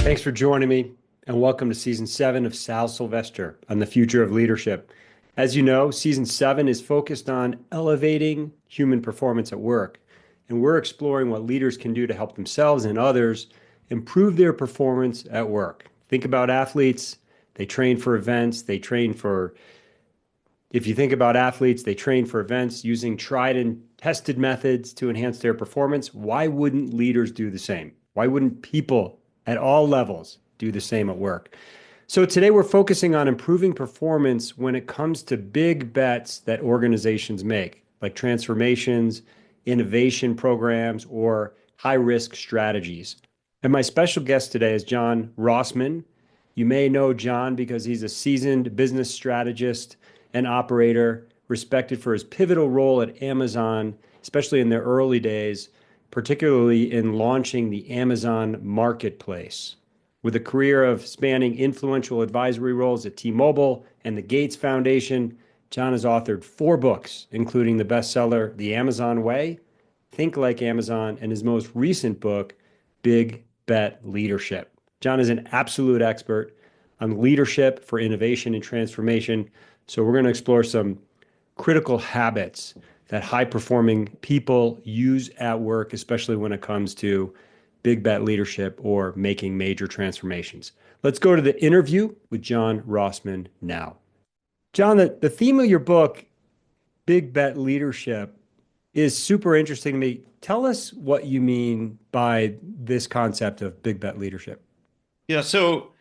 Thanks for joining me, and welcome to season 7 of Sal Sylvester on the future of leadership. As you know, season 7 is focused on elevating human performance at work, and we're exploring what leaders can do to help themselves and others improve their performance at work. Think about athletes, they train for events, if you think about athletes, they train for events using tried and tested methods to enhance their performance. Why wouldn't leaders do the same? Why wouldn't people at all levels do the same at work? So today we're focusing on improving performance when it comes to big bets that organizations make, like transformations, innovation programs, or high-risk strategies. And my special guest today is John Rossman. You may know John because he's a seasoned business strategist and operator, respected for his pivotal role at Amazon, especially in their early days, particularly in launching the Amazon Marketplace. With a career of spanning influential advisory roles at T-Mobile and the Gates Foundation, John has authored 4 books, including the bestseller The Amazon Way, Think Like Amazon, and his most recent book, Big Bet Leadership. John is an absolute expert on leadership for innovation and transformation. So we're going to explore some critical habits that high-performing people use at work, especially when it comes to big bet leadership or making major transformations. Let's go to the interview with John Rossman now. John, the theme of your book, Big Bet Leadership, is super interesting to me. Tell us what you mean by this concept of big bet leadership. Yeah, so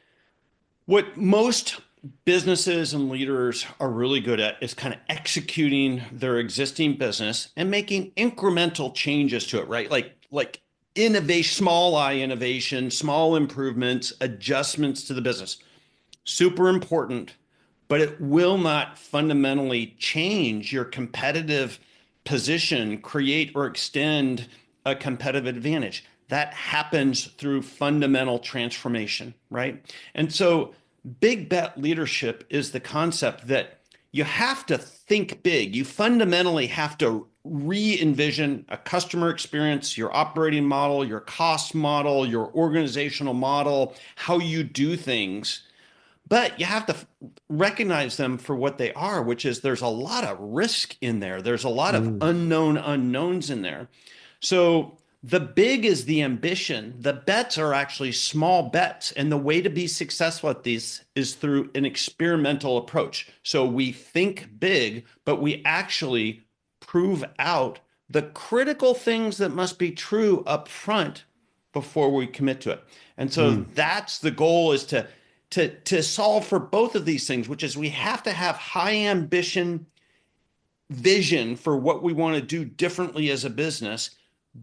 what most businesses and leaders are really good at is kind of executing their existing business and making incremental changes to it, right? Like innovation, small I innovation, small improvements, adjustments to the business. Super important, but it will not fundamentally change your competitive position, create or extend a competitive advantage. That happens through fundamental transformation, right? And so big bet leadership is the concept that you have to think big. You fundamentally have to re-envision a customer experience, your operating model, your cost model, your organizational model, how you do things. But you have to recognize them for what they are, which is there's a lot of risk in there. There's a lot of unknown unknowns in there. So the big is the ambition. The bets are actually small bets. And the way to be successful at these is through an experimental approach. So we think big, but we actually prove out the critical things that must be true up front before we commit to it. And so that's the goal, is to solve for both of these things, which is we have to have high ambition vision for what we want to do differently as a business,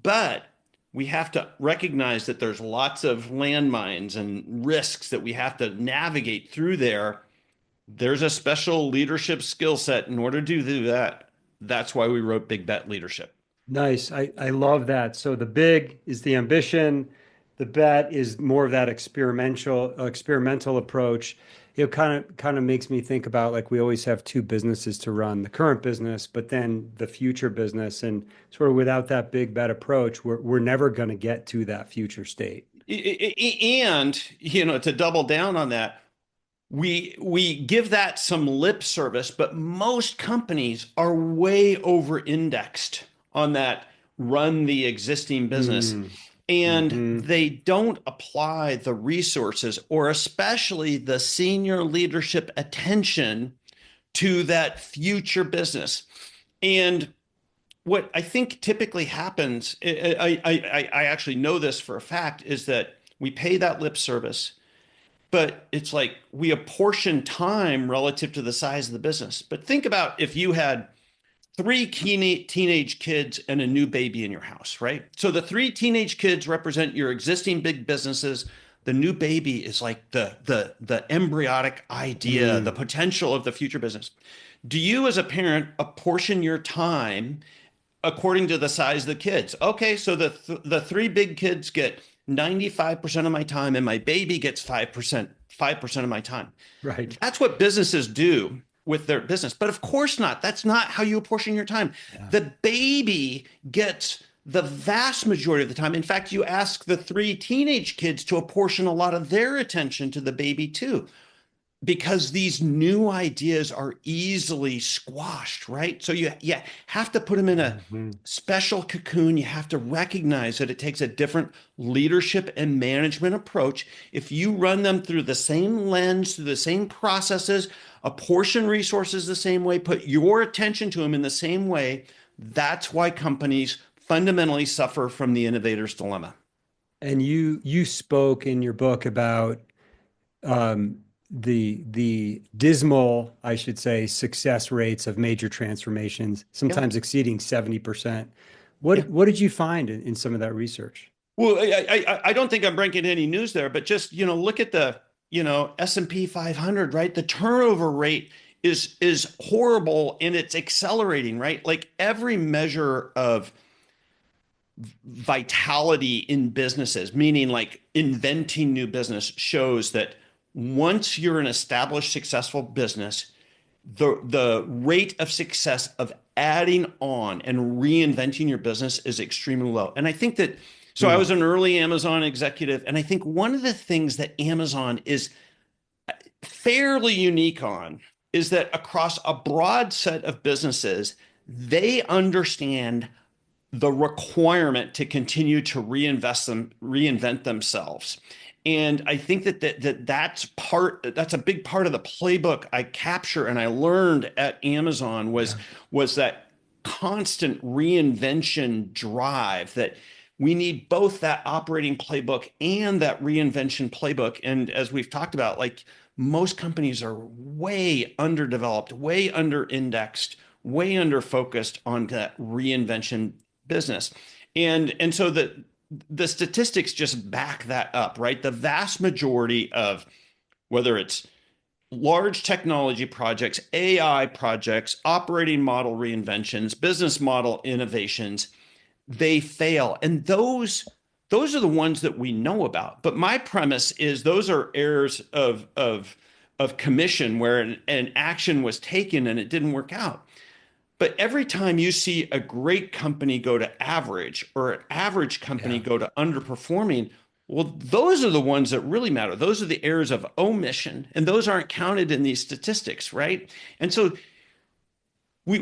but we have to recognize that there's lots of landmines and risks that we have to navigate through there. There's a special leadership skill set in order to do that. That's why we wrote Big Bet Leadership. Nice. I love that. So the big is the ambition. The bet is more of that experimental approach. It kind of makes me think about, like, we always have 2 businesses to run, the current business, but then the future business. And sort of without that big bet approach, we're never going to get to that future state. And, to double down on that, we give that some lip service, but most companies are way over indexed on that run the existing business. And they don't apply the resources, or especially the senior leadership attention, to that future business. And what I think typically happens, I actually know this for a fact, is that we pay that lip service, but it's like we apportion time relative to the size of the business. But think about if you had 3 teenage kids and a new baby in your house, right? So the 3 teenage kids represent your existing big businesses. The new baby is like the embryonic idea, the potential of the future business. Do you, as a parent, apportion your time according to the size of the kids? Okay, so the 3 big kids get 95% of my time, and my baby gets 5% of my time. Right. That's what businesses do with their business. But of course not. That's not how you apportion your time. Yeah. The baby gets the vast majority of the time. In fact, you ask the three teenage kids to apportion a lot of their attention to the baby too, because these new ideas are easily squashed, right? So you have to put them in a Mhm. special cocoon. You have to recognize that it takes a different leadership and management approach. If you run them through the same lens, through the same processes, apportion resources the same way, put your attention to them in the same way, that's why companies fundamentally suffer from the innovator's dilemma. And you spoke in your book about um, the dismal, I should say, success rates of major transformations, Yeah. sometimes exceeding 70%. Yeah. What did you find in some of that research? Well, I don't think I'm breaking any news there, but just, look at the, S&P 500, right? The turnover rate is horrible and it's accelerating, right? Like every measure of vitality in businesses, meaning like inventing new business, shows that once you're an established successful business, the rate of success of adding on and reinventing your business is extremely low. And I think that, so I Hmm. was an early Amazon executive, and I think one of the things that Amazon is fairly unique on is that across a broad set of businesses, they understand the requirement to continue to reinvent themselves. And I think that's a big part of the playbook I capture and I learned at Amazon Yeah. was that constant reinvention drive, that we need both that operating playbook and that reinvention playbook. And as we've talked about, like most companies are way underdeveloped, way under indexed, way under focused on that reinvention business. And so the statistics just back that up, right? The vast majority of, whether it's large technology projects, AI projects, operating model reinventions, business model innovations, they fail. And those are the ones that we know about. But my premise is those are errors of commission where an action was taken and it didn't work out. But every time you see a great company go to average or an average company Yeah. go to underperforming, well, those are the ones that really matter. Those are the errors of omission, and those aren't counted in these statistics, right? And so we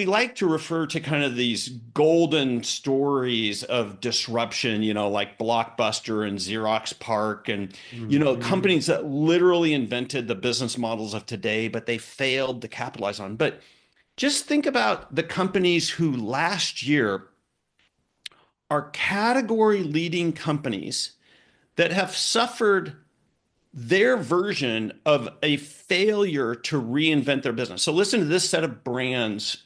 like to refer to kind of these golden stories of disruption, like Blockbuster and Xerox PARC, and Mhm. companies that literally invented the business models of today, but they failed to capitalize on. But just think about the companies who last year are category leading companies that have suffered their version of a failure to reinvent their business. So listen to this set of brands,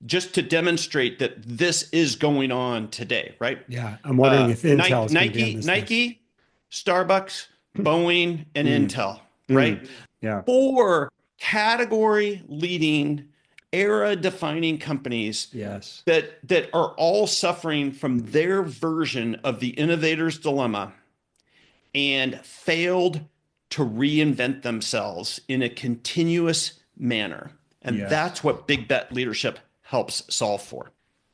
just to demonstrate that this is going on today, right? Yeah. I'm wondering if Intel Nike, is going to be on Nike, this list. Nike, Starbucks, Boeing, and Mm. Intel, right? Mm. Yeah. Four category leading, era defining companies Yes. that are all suffering from their version of the innovator's dilemma and failed to reinvent themselves in a continuous manner. And Yes. that's what big bet leadership helps solve for.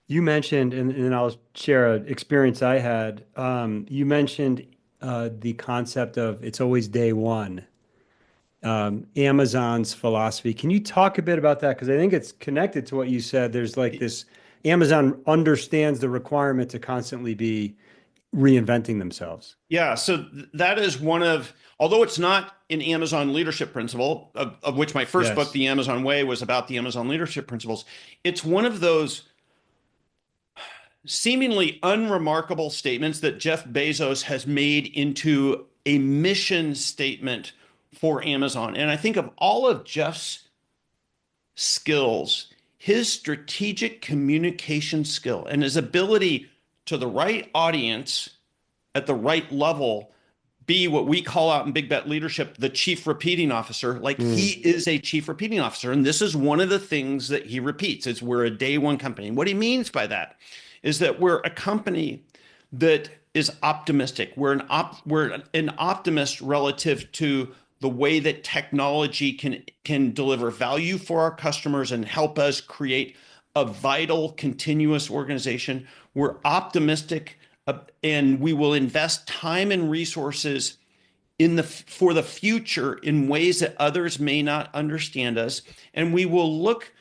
You mentioned, and I'll share an experience I had. You mentioned the concept of it's always day one, Amazon's philosophy. Can you talk a bit about that? Because I think it's connected to what you said. There's like this Amazon understands the requirement to constantly be reinventing themselves. Yeah, so that is one of, although it's not an Amazon leadership principle, of which my first book, Yes. The Amazon Way, was about the Amazon leadership principles. It's one of those seemingly unremarkable statements that Jeff Bezos has made into a mission statement for Amazon. And I think of all of Jeff's skills, his strategic communication skill and his ability to the right audience at the right level be what we call out in big bet leadership the chief repeating officer. Like he Mm. is a chief repeating officer, and this is one of the things that he repeats is we're a day one company. And what he means by that is that we're a company that is optimistic. We're an optimist relative to the way that technology can deliver value for our customers and help us create a vital, continuous organization. We're optimistic, and we will invest time and resources for the future in ways that others may not understand us. And we will look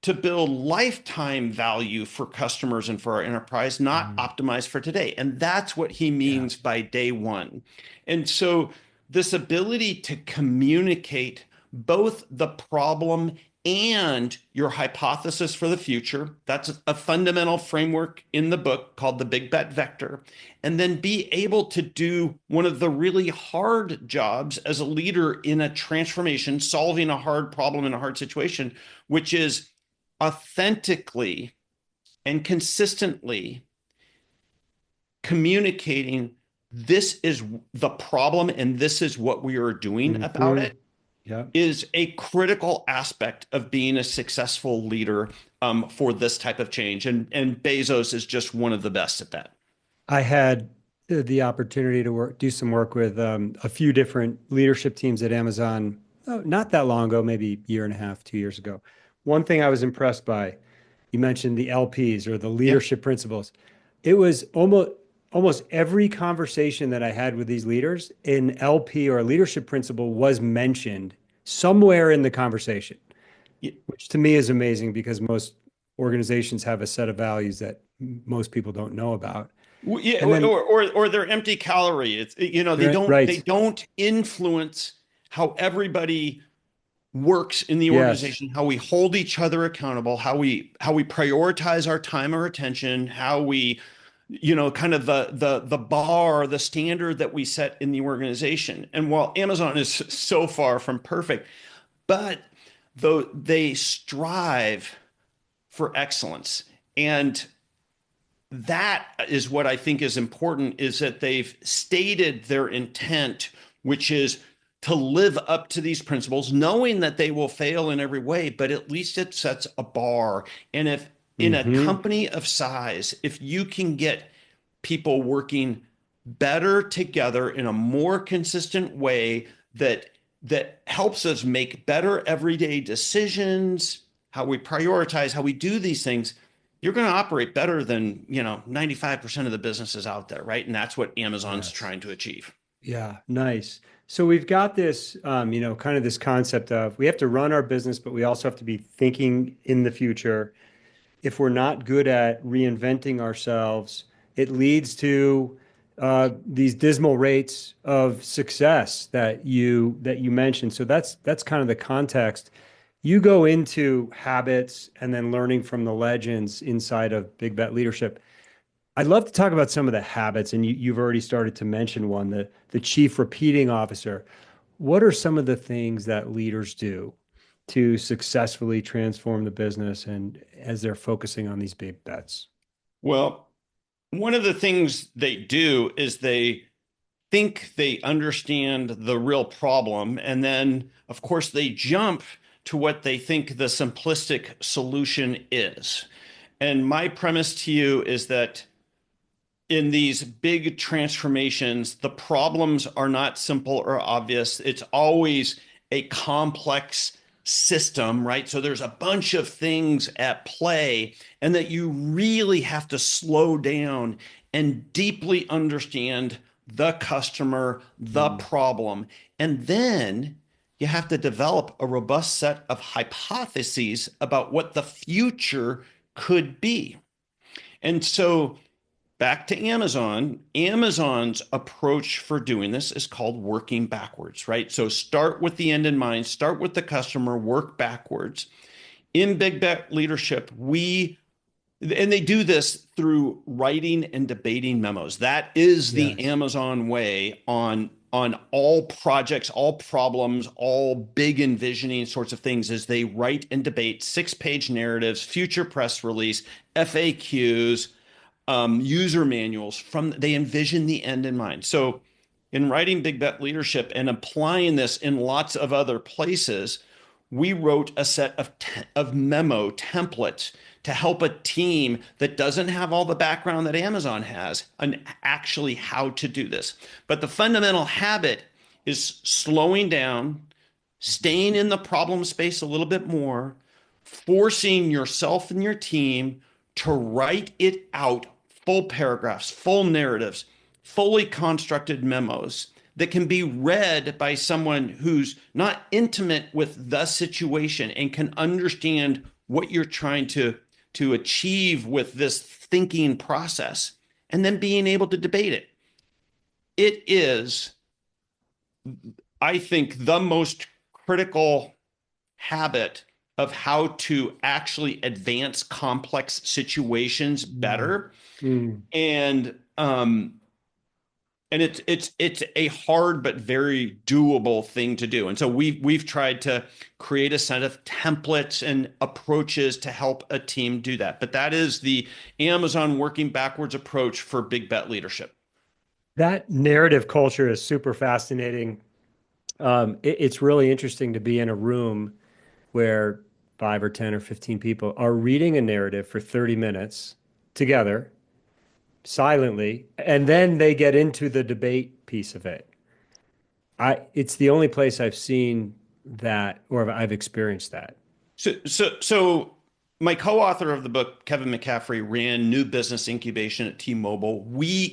to build lifetime value for customers and for our enterprise, not Mm. optimize for today. And that's what he Yeah. means by day one. And so, this ability to communicate both the problem and your hypothesis for the future, that's a fundamental framework in the book called the Big Bet Vector. And then be able to do one of the really hard jobs as a leader in a transformation, solving a hard problem in a hard situation, which is authentically and consistently communicating this is the problem and this is what we are doing about Hmm. it Yeah. is a critical aspect of being a successful leader for this type of change. And Bezos is just one of the best at that. I had the opportunity to do some work with a few different leadership teams at Amazon, not that long ago, maybe a year and a half, 2 years ago. One thing I was impressed by, you mentioned the LPs or the Yeah. leadership principles. It was almost every conversation that I had with these leaders, an LP or a leadership principle was mentioned somewhere in the conversation, which to me is amazing because most organizations have a set of values that most people don't know about. Yeah, And then, or they're empty calorie. It's they right. don't influence how everybody works in the Yes. organization, how we hold each other accountable, how we prioritize our time or attention, how we, kind of the bar, the standard that we set in the organization. And while Amazon is so far from perfect, but though they strive for excellence. And that is what I think is important is that they've stated their intent, which is to live up to these principles, knowing that they will fail in every way, but at least it sets a bar. And if in a Hmm. company of size, if you can get people working better together in a more consistent way that helps us make better everyday decisions, how we prioritize, how we do these things, you're going to operate better than 95% of the businesses out there, right? And that's what Amazon's Yes. trying to achieve. Yeah, nice. So we've got this, kind of this concept of we have to run our business, but we also have to be thinking in the future. If we're not good at reinventing ourselves, it leads to these dismal rates of success that you mentioned. So that's kind of the context. You go into habits and then learning from the legends inside of Big Bet Leadership. I'd love to talk about some of the habits, and you've already started to mention one, the chief repeating officer. What are some of the things that leaders do to successfully transform the business and as they're focusing on these big bets? Well, one of the things they do is they think they understand the real problem. And then, of course, they jump to what they think the simplistic solution is. And my premise to you is that in these big transformations, the problems are not simple or obvious. It's always a complex system, right? So there's a bunch of things at play, and that you really have to slow down and deeply understand the customer, the Mm. problem. And then you have to develop a robust set of hypotheses about what the future could be. And so back to Amazon, Amazon's approach for doing this is called working backwards, right? So start with the end in mind, start with the customer, work backwards. In Big Bet Leadership, and they do this through writing and debating memos. That is the Yes. Amazon way on all projects, all problems, all big envisioning sorts of things is they write and debate 6-page narratives, future press release, FAQs, user manuals they envision the end in mind. So in writing Big Bet Leadership and applying this in lots of other places, we wrote a set of memo templates to help a team that doesn't have all the background that Amazon has on actually how to do this. But the fundamental habit is slowing down, staying in the problem space a little bit more, forcing yourself and your team to write it out, full paragraphs, full narratives, fully constructed memos that can be read by someone who's not intimate with the situation and can understand what you're trying to achieve with this thinking process, and then being able to debate it. It is, I think, the most critical habit of how to actually advance complex situations Mm. better. Mm. And it's a hard but very doable thing to do. And so we've tried to create a set of templates and approaches to help a team do that. But that is the Amazon working backwards approach for big bet leadership. That narrative culture is super fascinating. It's really interesting to be in a room where 5 or 10 or 15 people are reading a narrative for 30 minutes together, silently, and then they get into the debate piece of it. It's the only place I've seen that, or I've experienced that. So my co-author of the book, Kevin McCaffrey, ran new business incubation at T-Mobile.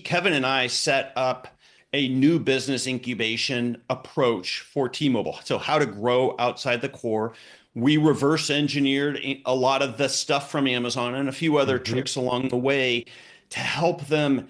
Kevin and I set up a new business incubation approach for T-Mobile. So how to grow outside the core. We reverse engineered a lot of the stuff from Amazon and a few other Hmm. tricks along the way to help them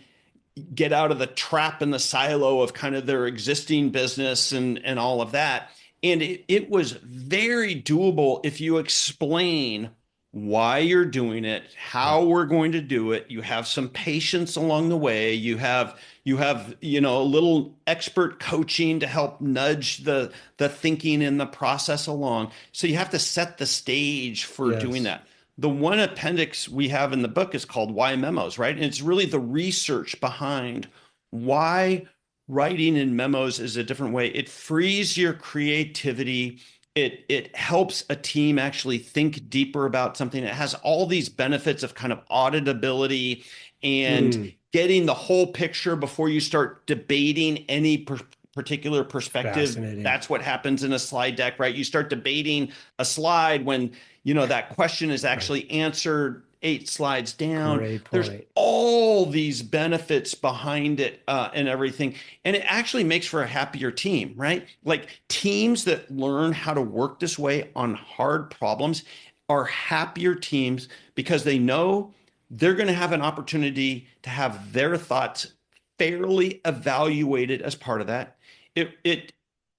get out of the trap and the silo of kind of their existing business and all of that. And it was very doable if you explain why you're doing it, Yeah. how we're going to do it. You have some patience along the way. You have a little expert coaching to help nudge the thinking and the process along. So you have to set the stage for doing Yes. that. The one appendix we have in the book is called Why Memos, right? And it's really the research behind why writing in memos is a different way. It frees your creativity. It helps a team actually think deeper about something. It has all these benefits of kind of auditability and Mm. getting the whole picture before you start debating any particular perspective. Fascinating. That's what happens in a slide deck, right? You start debating a slide when that question is Right. actually answered 8 slides down. Great There's point. all these benefits behind it and everything. And it actually makes for a happier team, right? Like teams that learn how to work this way on hard problems are happier teams because they know they're going to have an opportunity to have their thoughts fairly evaluated as part of that. It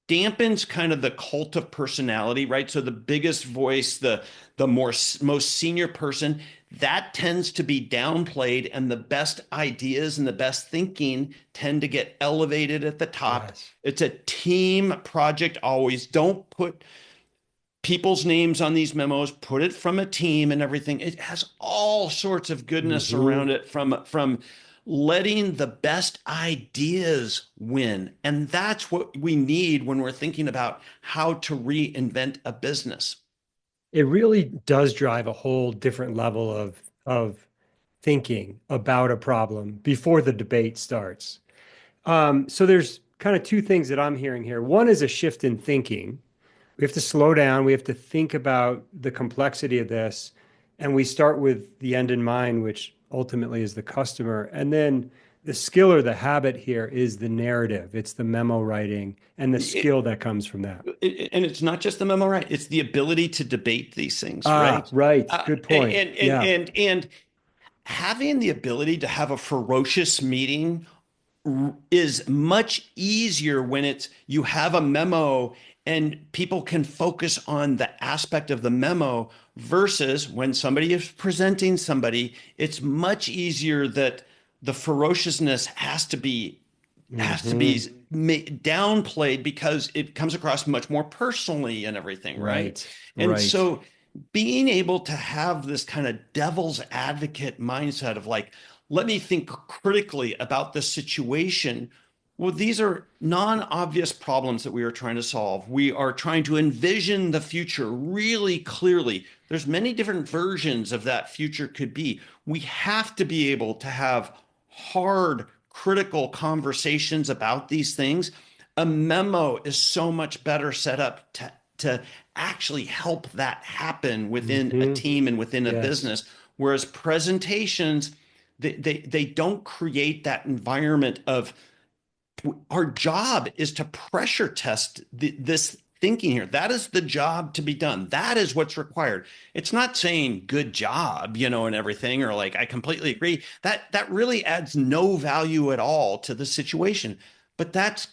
dampens kind of the cult of personality, right? So the biggest voice, the most senior person, that tends to be downplayed, and the best ideas and the best thinking tend to get elevated at the top. Yes. It's a team project always. Don't put people's names on these memos, put it from a team and everything. It has all sorts of goodness Hmm. around it from letting the best ideas win. And that's what we need when we're thinking about how to reinvent a business. It really does drive a whole different level of thinking about a problem before the debate starts. So there's kind of two things that I'm hearing here. One is a shift in thinking. We have to slow down. We have to think about the complexity of this. And we start with the end in mind, which ultimately is the customer. And then the skill or the habit here is the narrative. It's the memo writing and the It, skill that comes from that. and it's not just the memo, right? It's the ability to debate these things, Ah, right? right. Uh, Good point. and and Yeah. and and having the ability to have a ferocious meeting is much easier when it's you have a memo and people can focus on the aspect of the memo versus when somebody is presenting somebody, it's much easier that the ferociousness has to be Hmm. downplayed because it comes across much more personally and everything, right? Right. And Right. so being able to have this kind of devil's advocate mindset of like, let me think critically about the situation. Well, these are non-obvious problems that we are trying to solve. We are trying to envision the future really clearly. There's many different versions of that future could be. We have to be able to have hard, critical conversations about these things. A memo is so much better set up to to actually help that happen within a Hmm. team and within a Yes. business. Whereas presentations, they don't create that environment of, our job is to pressure test this thinking here. That is the job to be done. That is what's required. It's not saying good job, and everything, or like I completely agree. That really adds no value at all to the situation. But that's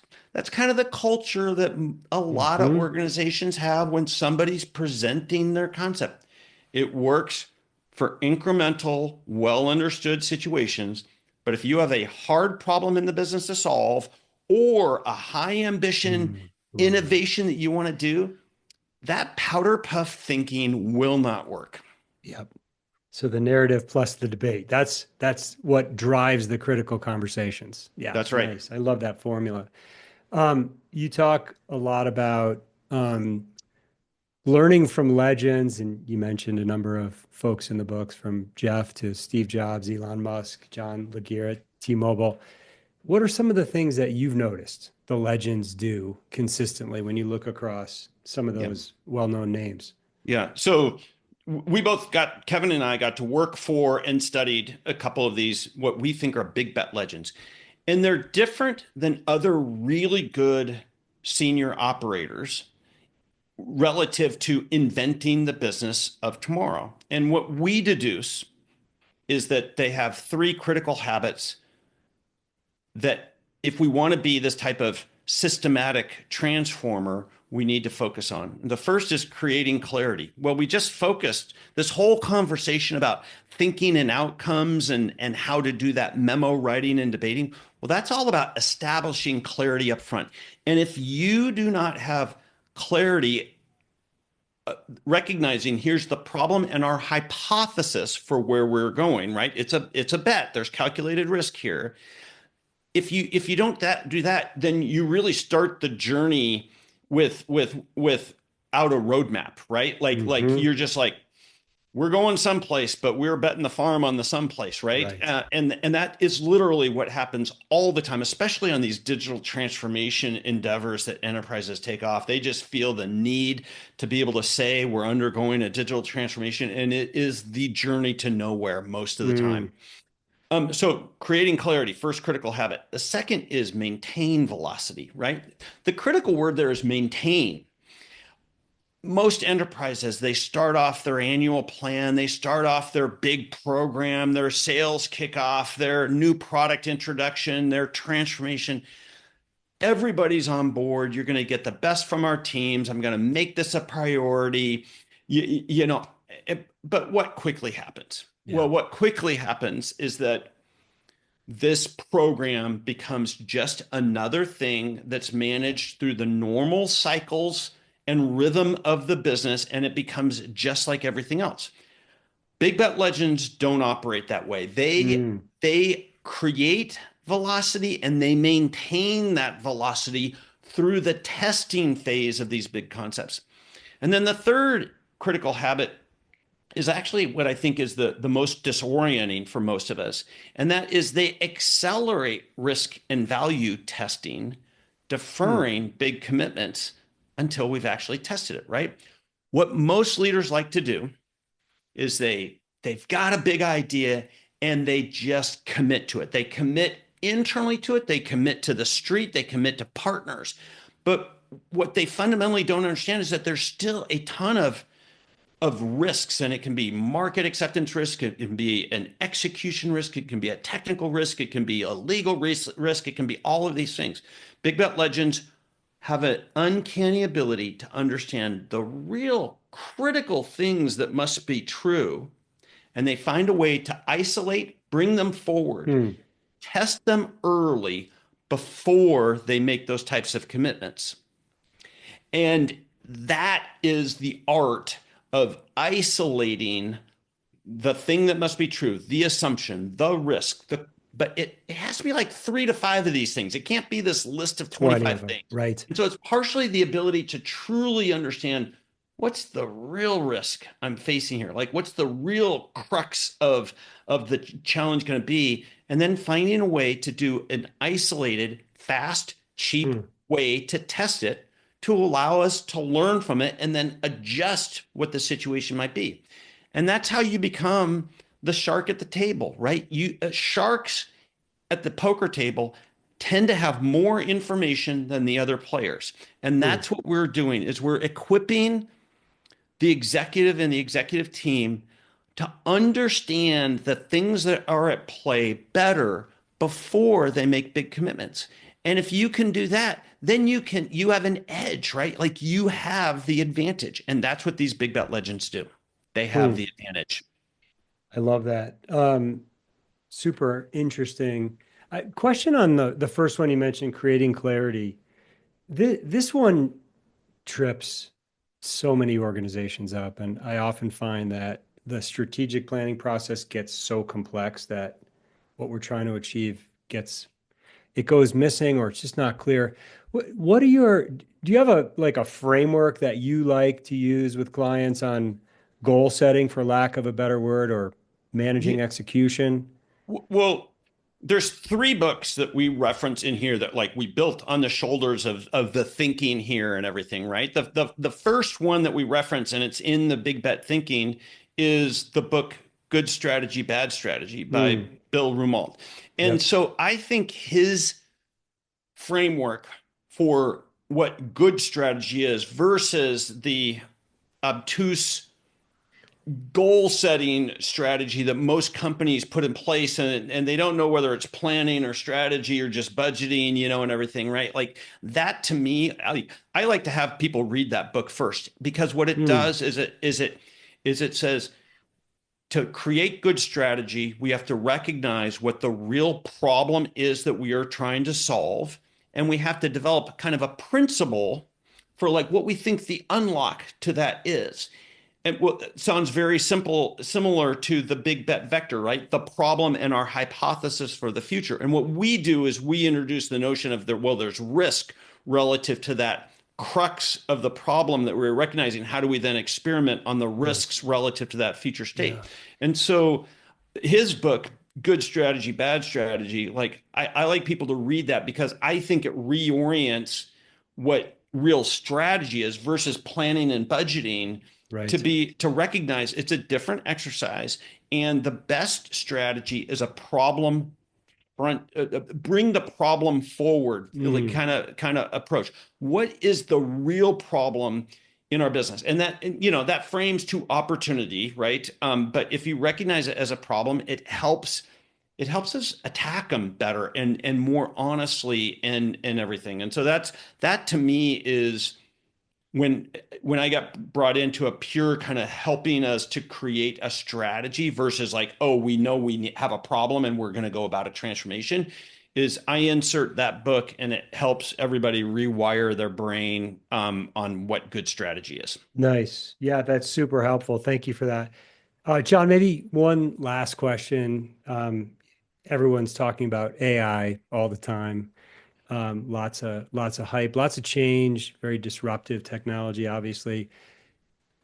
kind of the culture that a lot of Hmm. organizations have when somebody's presenting their concept. It works for incremental, well understood situations. But if you have a hard problem in the business to solve, or a high ambition Mm. Ooh. innovation that you want to do, that powder puff thinking will not work. Yep. So the narrative plus the debate. That's what drives the critical conversations. Yeah, That's right. nice. I love that formula. You talk a lot about learning from legends, and you mentioned a number of folks in the books from Jeff to Steve Jobs, Elon Musk, John Legere at T-Mobile. What are some of the things that you've noticed the legends do consistently when you look across some of Yeah. those well-known names? Yeah. So we both Kevin and I got to work for and studied a couple of these, what we think are big bet legends. And they're different than other really good senior operators relative to inventing the business of tomorrow. And what we deduce is that they have three critical habits that, if we want to be this type of systematic transformer, we need to focus on. The first is creating clarity. Well, we just focused this whole conversation about thinking and outcomes and how to do that memo writing and debating. Well, that's all about establishing clarity up front. And if you do not have clarity, recognizing here's the problem and our hypothesis for where we're going, right? It's a bet. There's calculated risk here. If you don't do that, then you really start the journey without a roadmap, right? Like Hmm. you're just like, we're going someplace, but we're betting the farm on the someplace, right? Right. And that is literally what happens all the time, especially on these digital transformation endeavors that enterprises take off. They just feel the need to be able to say we're undergoing a digital transformation, and it is the journey to nowhere most of the time. Mm. So creating clarity, first critical habit. The second is maintain velocity, right? The critical word there is maintain. Most enterprises, they start off their annual plan, they start off their big program, their sales kickoff, their new product introduction, their transformation. Everybody's on board. You're going to get the best from our teams. I'm going to make this a priority. You know, but what quickly happens? Yeah. Well, what quickly happens is that this program becomes just another thing that's managed through the normal cycles and rhythm of the business, and it becomes just like everything else. Big bet legends don't operate that way. Mm. They create velocity and they maintain that velocity through the testing phase of these big concepts. And then the third critical habit is actually what I think is the most disorienting for most of us. And that is they accelerate risk and value testing, Mm. deferring big commitments until we've actually tested it, right? What most leaders like to do is they've got a big idea and they just commit to it. They commit internally to it, they commit to the street, they commit to partners. But what they fundamentally don't understand is that there's still a ton of risks, and it can be market acceptance risk, it can be an execution risk, it can be a technical risk, it can be a legal risk, it can be all of these things. Big bet legends have an uncanny ability to understand the real critical things that must be true, and they find a way to isolate, bring them forward, Mm. test them early before they make those types of commitments. And that is the art of isolating the thing that must be true, the assumption, the risk, but it has to be like 3 to 5 of these things. It can't be this list of 20 of 25 them. things. Right. And so it's partially the ability to truly understand what's the real risk I'm facing here? Like what's the real crux of the challenge going to be? And then finding a way to do an isolated, fast, cheap Mm. way to test it to allow us to learn from it and then adjust what the situation might be. And that's how you become the shark at the table, right? Sharks at the poker table tend to have more information than the other players. And Hmm. that's what we're doing is we're equipping the executive and the executive team to understand the things that are at play better before they make big commitments. And if you can do that, then you have an edge, right? Like you have the advantage. And that's what these big bet legends do. They have Hmm. the advantage. I love that. Super interesting. Question on the first one you mentioned, creating clarity. This one trips so many organizations up, and I often find that the strategic planning process gets so complex that what we're trying to achieve gets it goes missing or it's just not clear. What are your, do you have a like a framework that you like to use with clients on goal setting, for lack of a better word, or Yeah, managing execution? well, there's three books that we reference in here that like we built on the shoulders of the thinking here and everything, right? The first one that we reference, and it's in the Big Bet Thinking, is the book Good Strategy, Bad Strategy by Mm, Bill Rumalt. And yep. so I think his framework for what good strategy is versus the obtuse goal setting strategy that most companies put in place, and they don't know whether it's planning or strategy or just budgeting, and everything, right? Like that to me, I like to have people read that book first, because what it Mm, does is it says to create good strategy, we have to recognize what the real problem is that we are trying to solve. And we have to develop kind of a principle for like what we think the unlock to that is. And what sounds very simple, similar to the big bet vector, right? The problem and our hypothesis for the future. And what we do is we introduce the notion of there's risk relative to that crux of the problem that we're recognizing. How do we then experiment on the risks nice. relative to that future Yeah. state? And so his book, Good Strategy, Bad Strategy, like I like people to read that because I think it reorients what real strategy is versus planning and budgeting, Right. to recognize it's a different exercise, and the best strategy is a problem front, bring the problem forward, like Mm, kind of approach. What is the real problem in our business? And that frames to opportunity, right? But if you recognize it as a problem, it helps us attack them better and more honestly and everything. And so that to me is when when I got brought into a pure kind of helping us to create a strategy versus like, oh, we know have a problem and we're going to go about a transformation, is I insert that book and it helps everybody rewire their brain on what good strategy is. nice. Yeah, that's super helpful. Thank you for that. John, maybe one last question. Everyone's talking about AI all the time. Lots of hype, lots of change, very disruptive technology, obviously.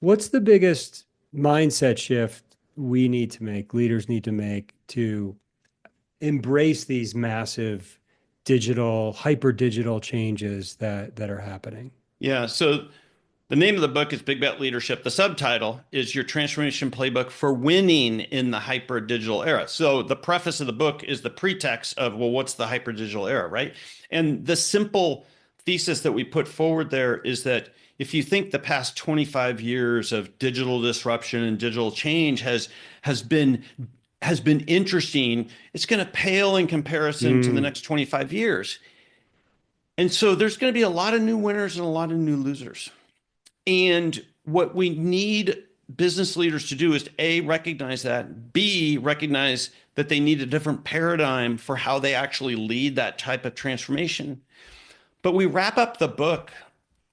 What's the biggest mindset shift we need to make, leaders need to make to embrace these massive digital, hyper digital changes that are happening? Yeah. So the name of the book is Big Bet Leadership. The subtitle is Your Transformation Playbook for Winning in the Hyper Digital Era. So the preface of the book is the pretext of, well, what's the hyper digital era, right? And the simple thesis that we put forward there is that if you think the past 25 years of digital disruption and digital change has been has been interesting, it's going to pale in comparison to the Mm, next 25 years. And so there's going to be a lot of new winners and a lot of new losers. And what we need business leaders to do is to A, recognize that, B, recognize that they need a different paradigm for how they actually lead that type of transformation. But we wrap up the book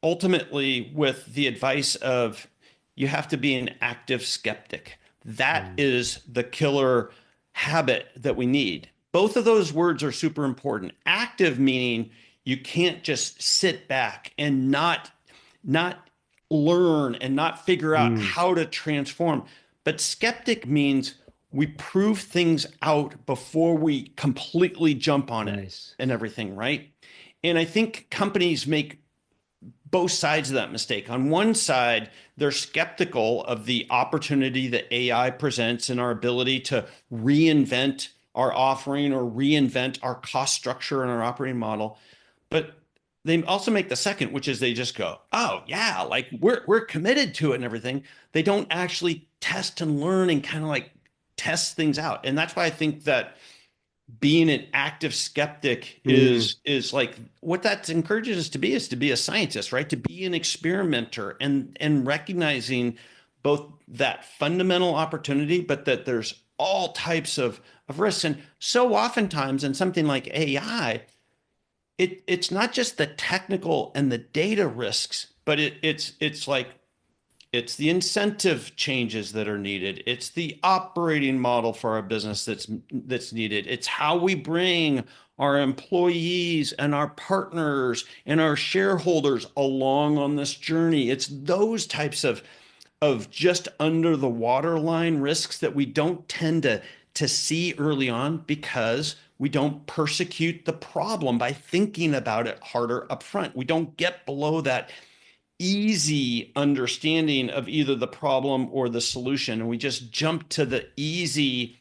ultimately with the advice of you have to be an active skeptic. That mm, is the killer habit that we need. Both of those words are super important. Active meaning you can't just sit back and not learn and not figure out mm. how to transform. But skeptic means we prove things out before we completely jump on it Nice. and everything, right? And I think companies make both sides of that mistake. On one side, they're skeptical of the opportunity that AI presents and our ability to reinvent our offering or reinvent our cost structure and our operating model. But they also make the second, which is they just go, "Oh yeah, like we're committed to it and everything." They don't actually test and learn and kind of like test things out. And that's why I think that being an active skeptic Mm, is like what that encourages us to be is to be a scientist, right? To be an experimenter and recognizing both that fundamental opportunity, but that there's all types of risks. And so oftentimes in something like AI, it's not just the technical and the data risks, but it's like it's the incentive changes that are needed. It's the operating model for our business that's needed. It's how we bring our employees and our partners and our shareholders along on this journey. It's those types of just under the waterline risks that we don't tend to see early on because we don't persecute the problem by thinking about it harder up front. We don't get below that easy understanding of either the problem or the solution. And we just jump to the easy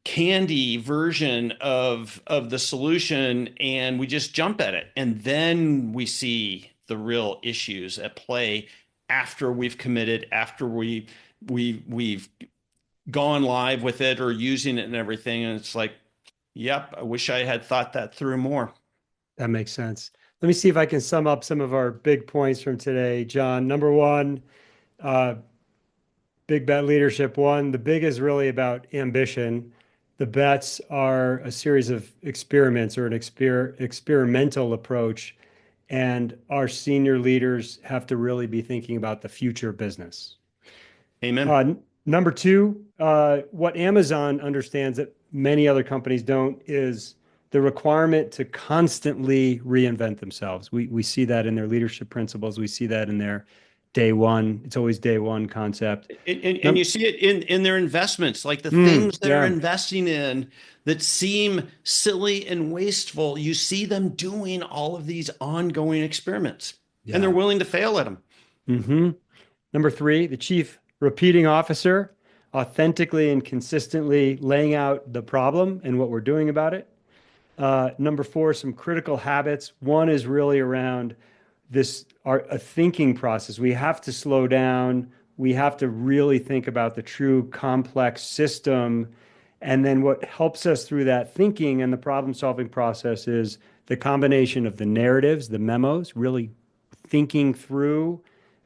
candy version of the solution and we just jump at it. And then we see the real issues at play after we've committed, after we've gone live with it or using it and everything. And it's like, yep, I wish I had thought that through more. that makes sense. Let me see if I can sum up some of our big points from today, John. Number one, uh, big bet leadership one. The big is really about ambition. The bets are a series of experiments or an experimental approach. And our senior leaders have to really be thinking about the future business. Amen. Number two, what Amazon understands that many other companies don't is the requirement to constantly reinvent themselves. We see that in their leadership principles. We see that in their day one. It's always day one concept. And you see it in their investments, like the Mm, things they're yeah, investing in that seem silly and wasteful. You see them doing all of these ongoing experiments, and they're yeah. willing to fail at them. Hmm. Number three, the chief repeating officer, authentically and consistently laying out the problem and what we're doing about it. Number four, some critical habits. One is really around this our a thinking process. We have to slow down. We have to really think about the true complex system. And then what helps us through that thinking and the problem solving process is the combination of the narratives, the memos, really thinking through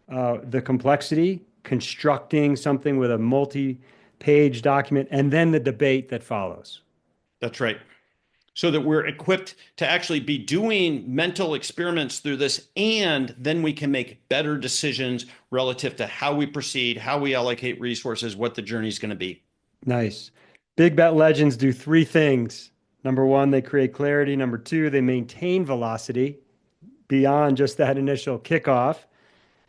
the complexity, constructing something with a multi-page document, and then the debate that follows. That's right. So that we're equipped to actually be doing mental experiments through this, and then we can make better decisions relative to how we proceed, how we allocate resources, what the journey is going to be. Nice. Big bet legends do three things. Number one, they create clarity. Number two, they maintain velocity beyond just that initial kickoff.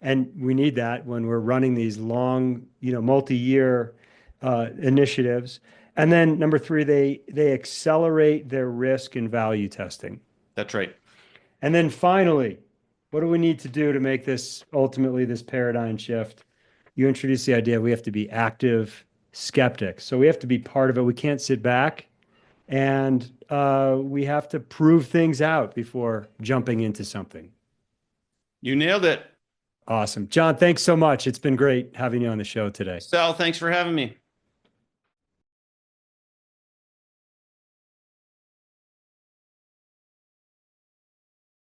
And we need that when we're running these long, multi-year initiatives. And then number three, they accelerate their risk and value testing. That's right. And then finally, what do we need to do to make this ultimately this paradigm shift? You introduced the idea we have to be active skeptics. So we have to be part of it. We can't sit back and we have to prove things out before jumping into something. You nailed it. Awesome. John, thanks so much. It's been great having you on the show today. Sal, thanks for having me.